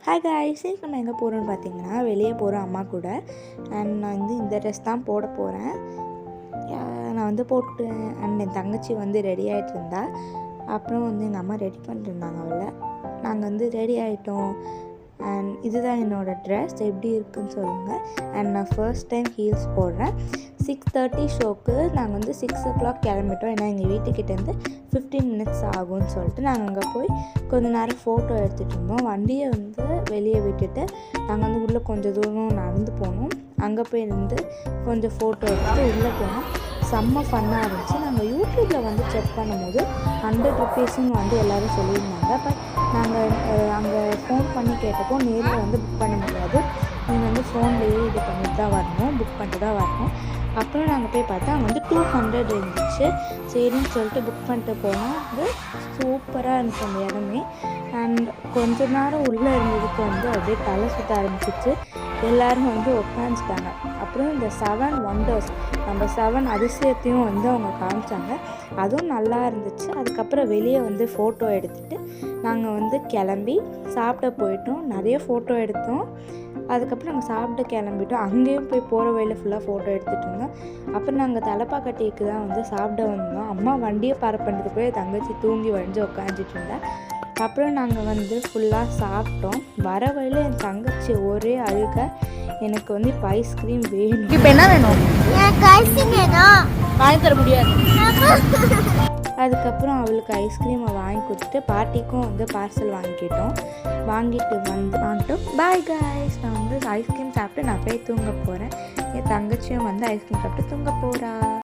Hi guys, இன்னைக்கு நம்ம எங்கே போகிறோம்னு பார்த்தீங்கன்னா வெளியே போகிறோம் அம்மா கூட. அண்ட் நான் இந்த ட்ரெஸ் தான் போட போகிறேன். நான் போட்டு அண்ட் என் தங்கச்சி ரெடி ஆகிட்டு இருந்தா. அப்புறம் எங்கள் அம்மா ரெடி பண்ணிட்டு இருந்தாங்க அவளை. நாங்கள் ரெடி ஆகிட்டோம். அண்ட் இதுதான் என்னோடய ட்ரெஸ், எப்படி இருக்குதுன்னு சொல்லுங்கள். அண்ட் நான் ஃபர்ஸ்ட் டைம் ஹீல்ஸ் போடுறேன். 6:30 ஷோக்கு நாங்கள் 6 o'clock கிளம்பிட்டோம். ஏன்னா எங்கள் வீட்டுக்கிட்டேருந்து 15 minutes ஆகும்னு சொல்லிட்டு நாங்கள் அங்கே போய் கொஞ்சம் நேரம் ஃபோட்டோ எடுத்துகிட்டு இருந்தோம். வண்டியை வெளியே விட்டுட்டு நாங்கள் உள்ளே கொஞ்சம் தூரம் நடந்து போனோம். அங்கே போய் கொஞ்சம் ஃபோட்டோ எடுத்துகிட்டு உள்ளே போனோம். செம்ம ஃபன்னாக இருந்துச்சு. நாங்கள் யூடியூப்பில் செக் பண்ணும்போது 100 rupeesன்னு எல்லோரும் சொல்லியிருந்தாங்க. பட் நாங்கள் அங்கே ஃபோன் பண்ணி கேட்டப்போ நேரில் புக் பண்ண முடியாது, நீங்கள் ஃபோன்லேயே இது பண்ணிட்டு தான் வரணும், புக் பண்ணிட்டு தான் வரணும். அப்புறம் நாங்கள் போய் பார்த்தா அங்கே 200 இருந்துச்சு. சரின்னு சொல்லிட்டு புக் பண்ணிட்டு போனால் சூப்பராக இருந்துச்சு அந்த இடமே. அண்ட் கொஞ்ச நேரம் உள்ளே இருந்ததுக்கு அப்படியே தலை சுற்ற ஆரம்பிச்சிச்சு. எல்லோரும் உட்காந்துட்டாங்க. அப்புறம் இந்த 7 wonders, நம்ம 7 அதிசயத்தையும் அவங்க காமிச்சாங்க. அதுவும் நல்லா இருந்துச்சு. அதுக்கப்புறம் வெளியே ஃபோட்டோ எடுத்துகிட்டு நாங்கள் கிளம்பி சாப்பிட போயிட்டோம். நிறைய ஃபோட்டோ எடுத்தோம். அதுக்கப்புறம் நாங்கள் சாப்பிட்டு கிளம்பிட்டோம். அங்கேயும் போய் போகிற வழியில் ஃபுல்லாக ஃபோட்டோ எடுத்துகிட்டு இருந்தோம். அப்புறம் நாங்கள் தலைப்பாக்கட்டிக்கு தான் சாப்பிட வந்தோம். அம்மா வண்டியை பார்க் பண்ணுறதுக்குள்ளே தங்கச்சி தூங்கி உட்காந்துட்டு இருந்தேன். அப்புறம் நாங்கள் ஃபுல்லாக சாப்பிட்டோம். வர வழியில் என் தங்கச்சி ஒரே அழுக, எனக்கு இப்போ ஐஸ்கிரீம் வேணும். இப்போ என்ன வேணும்? வாங்கி தர முடியாது. அதுக்கப்புறம் அவளுக்கு ஐஸ்கிரீமை வாங்கி கொடுத்துட்டு பாட்டிக்கும் பார்சல் வாங்கிட்டோம். வாங்கிட்டு வாங்கிட்டோம். பாய் காய்ஸ், நான் ஐஸ்கிரீம் சாப்பிட்டு நான் போய் தூங்க போகிறேன். என் தங்கச்சியும் ஐஸ்கிரீம் சாப்பிட்டு தூங்க போகிறா.